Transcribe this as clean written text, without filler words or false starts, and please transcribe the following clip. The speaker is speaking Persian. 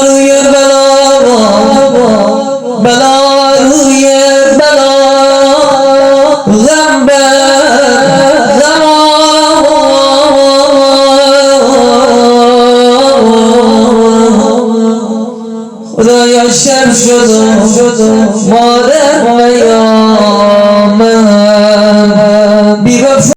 روی بلا روی بلا غم به غم خدایا شب شد مادر بیار